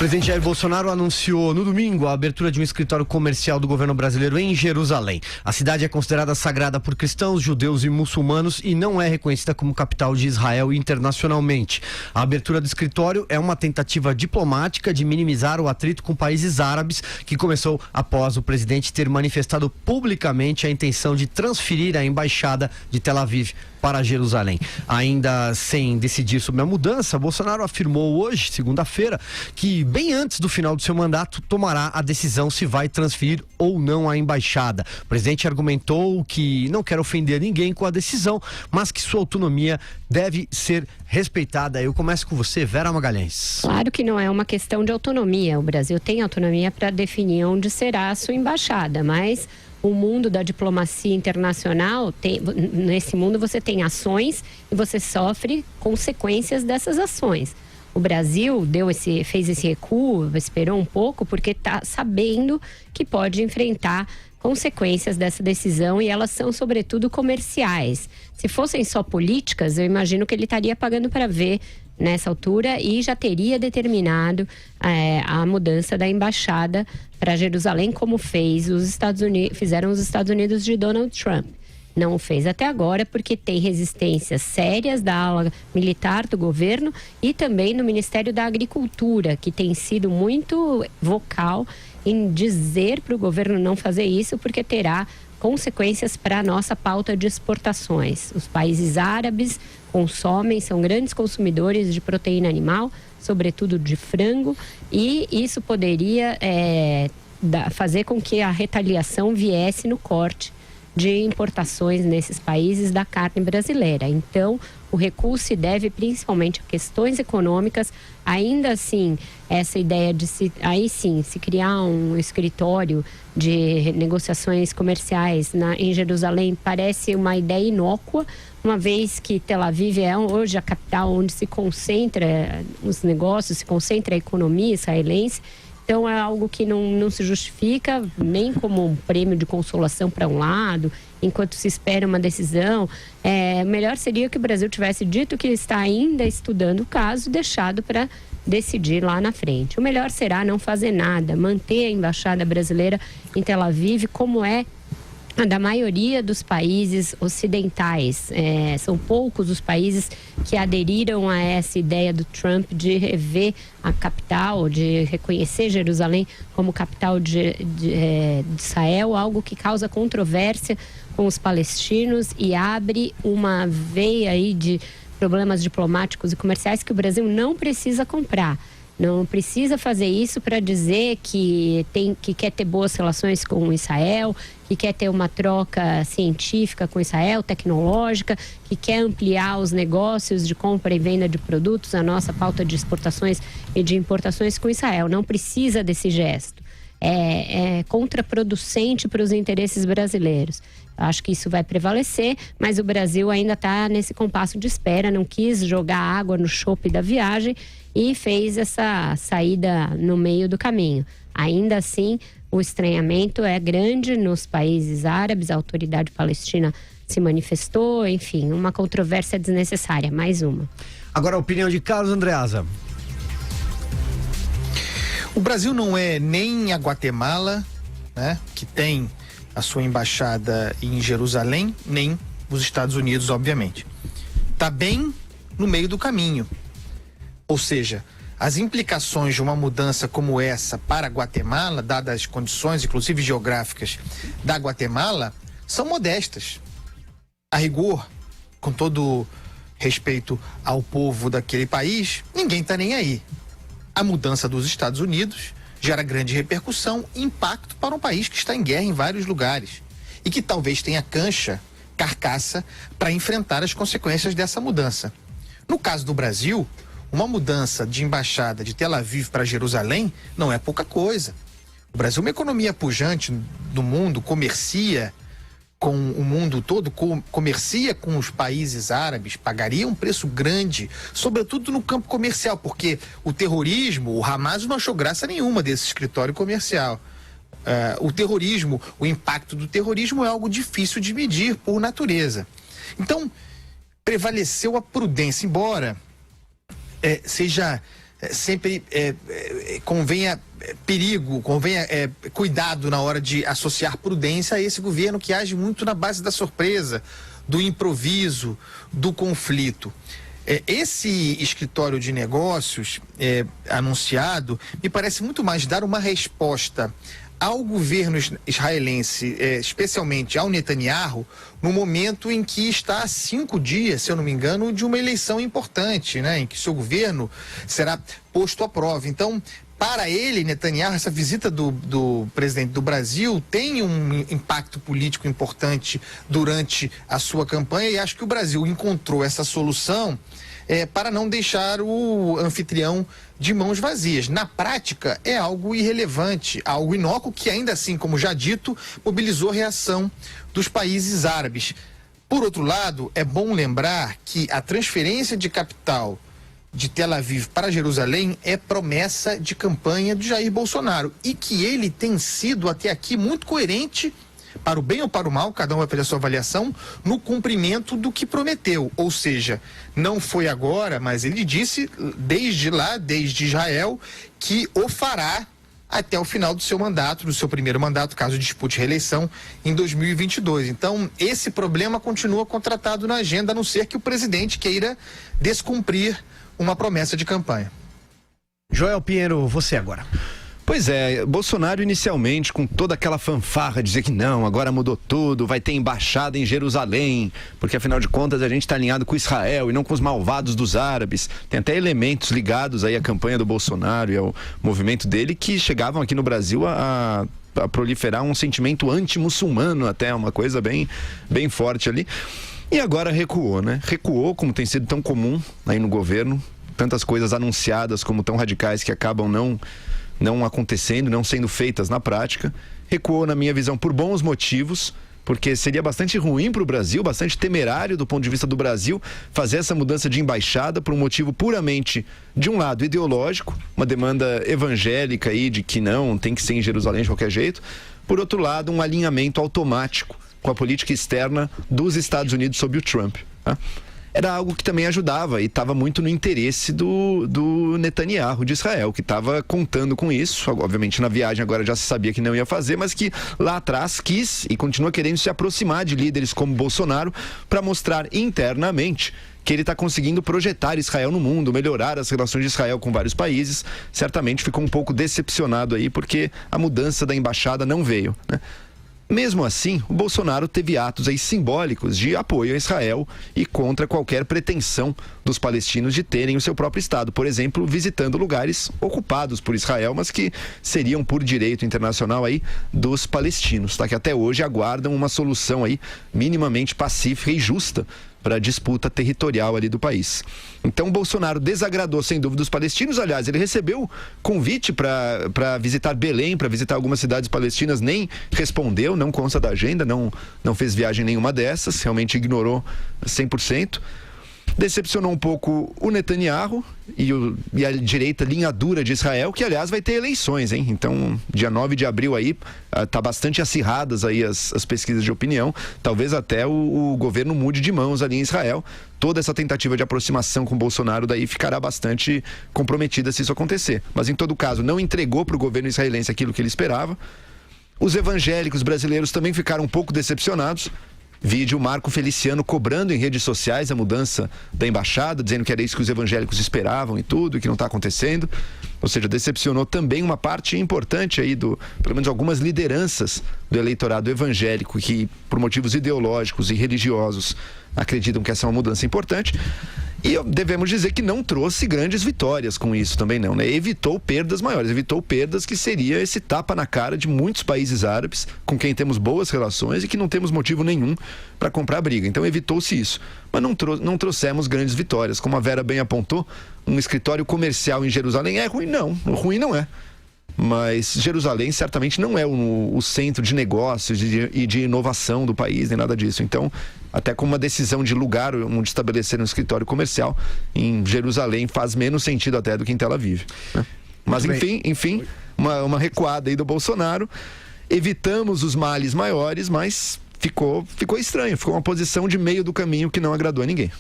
presidente Jair Bolsonaro anunciou no domingo a abertura de um escritório comercial do governo brasileiro em Jerusalém. A cidade é considerada sagrada por cristãos, judeus e muçulmanos e não é reconhecida como capital de Israel internacionalmente. A abertura do escritório é uma tentativa diplomática de minimizar o atrito com países árabes, que começou após o presidente ter manifestado publicamente a intenção de transferir a embaixada de Tel Aviv para Jerusalém. Ainda sem decidir sobre a mudança, Bolsonaro afirmou hoje, segunda-feira, que bem antes do final do seu mandato tomará a decisão se vai transferir ou não a embaixada. O presidente argumentou que não quer ofender ninguém com a decisão, mas que sua autonomia deve ser respeitada. Eu começo com você, Vera Magalhães. Claro que não é uma questão de autonomia. O Brasil tem autonomia para definir onde será a sua embaixada, mas o mundo da diplomacia internacional, nesse mundo você tem ações e você sofre consequências dessas ações. O Brasil fez esse recuo, esperou um pouco, porque está sabendo que pode enfrentar consequências dessa decisão, e elas são sobretudo comerciais. Se fossem só políticas, eu imagino que ele estaria pagando para ver nessa altura e já teria determinado a mudança da embaixada para Jerusalém, como fizeram os Estados Unidos de Donald Trump. Não o fez até agora porque tem resistências sérias da ala militar do governo e também no Ministério da Agricultura, que tem sido muito vocal em dizer para o governo não fazer isso, porque terá consequências para a nossa pauta de exportações. Os países árabes são grandes consumidores de proteína animal, sobretudo de frango, e isso poderia fazer com que a retaliação viesse no corte de importações nesses países da carne brasileira. Então, o recuo se deve principalmente a questões econômicas. Ainda assim, essa ideia de se criar um escritório de negociações comerciais em Jerusalém parece uma ideia inócua, uma vez que Tel Aviv é hoje a capital onde se concentra os negócios, se concentra a economia israelense. Então é algo que não se justifica nem como um prêmio de consolação para um lado, enquanto se espera uma decisão. Melhor seria que o Brasil tivesse dito que está ainda estudando o caso, deixado para decidir lá na frente. O melhor será não fazer nada, manter a embaixada brasileira em Tel Aviv, como é a da maioria dos países ocidentais. São poucos os países que aderiram a essa ideia do Trump de rever a capital, de reconhecer Jerusalém como capital de Israel, algo que causa controvérsia com os palestinos e abre uma veia aí de problemas diplomáticos e comerciais que o Brasil não precisa comprar. Não precisa fazer isso para dizer que quer ter boas relações com Israel, que quer ter uma troca científica com Israel, tecnológica, que quer ampliar os negócios de compra e venda de produtos, a nossa pauta de exportações e de importações com Israel. Não precisa desse gesto. É contraproducente para os interesses brasileiros. Acho que isso vai prevalecer, mas o Brasil ainda está nesse compasso de espera, não quis jogar água no chope da viagem e fez essa saída no meio do caminho. Ainda assim, o estranhamento é grande nos países árabes, a autoridade palestina se manifestou, enfim, uma controvérsia desnecessária, mais uma. Agora a opinião de Carlos Andreasa. O Brasil não é nem a Guatemala, né, que tem a sua embaixada em Jerusalém, nem os Estados Unidos, obviamente. Está bem no meio do caminho. Ou seja, as implicações de uma mudança como essa para a Guatemala, dadas as condições, inclusive geográficas, da Guatemala, são modestas. A rigor, com todo respeito ao povo daquele país, ninguém está nem aí. A mudança dos Estados Unidos gera grande repercussão e impacto para um país que está em guerra em vários lugares e que talvez tenha carcaça para enfrentar as consequências dessa mudança. No caso do Brasil, uma mudança de embaixada de Tel Aviv para Jerusalém não é pouca coisa. O Brasil é uma economia pujante do mundo, comercia com o mundo todo, comercia com os países árabes, pagaria um preço grande, sobretudo no campo comercial, porque o terrorismo, o Hamas não achou graça nenhuma desse escritório comercial. O terrorismo, o impacto do terrorismo é algo difícil de medir por natureza. Então, prevaleceu a prudência, embora seja sempre convenha perigo, convenha cuidado na hora de associar prudência a esse governo que age muito na base da surpresa, do improviso, do conflito. Esse escritório de negócios anunciado me parece muito mais dar uma resposta ao governo israelense, especialmente ao Netanyahu, no momento em que está a 5 dias, se eu não me engano, de uma eleição importante, né, em que seu governo será posto à prova. Então, para ele, Netanyahu, essa visita do presidente do Brasil tem um impacto político importante durante a sua campanha, e acho que o Brasil encontrou essa solução para não deixar o anfitrião de mãos vazias. Na prática, é algo irrelevante, algo inócuo que, ainda assim, como já dito, mobilizou a reação dos países árabes. Por outro lado, é bom lembrar que a transferência de capital de Tel Aviv para Jerusalém é promessa de campanha de Jair Bolsonaro e que ele tem sido até aqui muito coerente, para o bem ou para o mal, cada um vai fazer a sua avaliação, no cumprimento do que prometeu. Ou seja, não foi agora, mas ele disse desde Israel, que o fará até o final do seu mandato, do seu primeiro mandato, caso dispute reeleição em 2022. Então, esse problema continua contratado na agenda, a não ser que o presidente queira descumprir uma promessa de campanha. Joel Pinheiro, você agora. Pois é, Bolsonaro inicialmente com toda aquela fanfarra, dizer que não, agora mudou tudo, vai ter embaixada em Jerusalém, porque afinal de contas a gente está alinhado com Israel e não com os malvados dos árabes. Tem até elementos ligados aí à campanha do Bolsonaro e ao movimento dele que chegavam aqui no Brasil a proliferar um sentimento anti-muçulmano, até uma coisa bem forte ali. E agora recuou, né? Recuou, como tem sido tão comum aí no governo, tantas coisas anunciadas como tão radicais que acabam não acontecendo, não sendo feitas na prática. Recuou, na minha visão, por bons motivos, porque seria bastante ruim para o Brasil, bastante temerário do ponto de vista do Brasil, fazer essa mudança de embaixada por um motivo puramente, de um lado, ideológico, uma demanda evangélica aí de que não, tem que ser em Jerusalém de qualquer jeito. Por outro lado, um alinhamento automático com a política externa dos Estados Unidos sob o Trump, tá? Era algo que também ajudava e estava muito no interesse do Netanyahu de Israel, que estava contando com isso. Obviamente na viagem agora já se sabia que não ia fazer, mas que lá atrás quis e continua querendo se aproximar de líderes como Bolsonaro para mostrar internamente que ele está conseguindo projetar Israel no mundo, melhorar as relações de Israel com vários países. Certamente ficou um pouco decepcionado aí porque a mudança da embaixada não veio, né? Mesmo assim, o Bolsonaro teve atos aí simbólicos de apoio a Israel e contra qualquer pretensão dos palestinos de terem o seu próprio Estado. Por exemplo, visitando lugares ocupados por Israel, mas que seriam por direito internacional aí dos palestinos, tá? Que até hoje aguardam uma solução aí minimamente pacífica e justa para a disputa territorial ali do país. Então, Bolsonaro desagradou sem dúvida os palestinos. Aliás, ele recebeu convite para visitar Belém, para visitar algumas cidades palestinas, nem respondeu, não consta da agenda, não fez viagem nenhuma dessas, realmente ignorou 100%. Decepcionou um pouco o Netanyahu e a direita linha dura de Israel, que aliás vai ter eleições, hein? Então, dia 9 de abril aí, tá bastante acirradas aí as pesquisas de opinião. Talvez até o governo mude de mãos ali em Israel. Toda essa tentativa de aproximação com Bolsonaro daí ficará bastante comprometida se isso acontecer. Mas em todo caso, não entregou para o governo israelense aquilo que ele esperava. Os evangélicos brasileiros também ficaram um pouco decepcionados. Vídeo Marco Feliciano cobrando em redes sociais a mudança da embaixada, dizendo que era isso que os evangélicos esperavam e tudo, e que não está acontecendo. Ou seja, decepcionou também uma parte importante aí pelo menos algumas lideranças do eleitorado evangélico que, por motivos ideológicos e religiosos, acreditam que essa é uma mudança importante. E devemos dizer que não trouxe grandes vitórias com isso também não, né? Evitou perdas maiores, evitou perdas que seria esse tapa na cara de muitos países árabes com quem temos boas relações e que não temos motivo nenhum para comprar briga. Então evitou-se isso. Mas não trouxemos grandes vitórias. Como a Vera bem apontou, um escritório comercial em Jerusalém é ruim? Não, ruim não é. Mas Jerusalém certamente não é o centro de negócios e de inovação do país, nem nada disso. Então, até com uma decisão de lugar onde estabelecer um escritório comercial em Jerusalém faz menos sentido até do que em Tel Aviv, né? Mas enfim, uma recuada aí do Bolsonaro. Evitamos os males maiores, mas ficou estranho. Ficou uma posição de meio do caminho que não agradou a ninguém.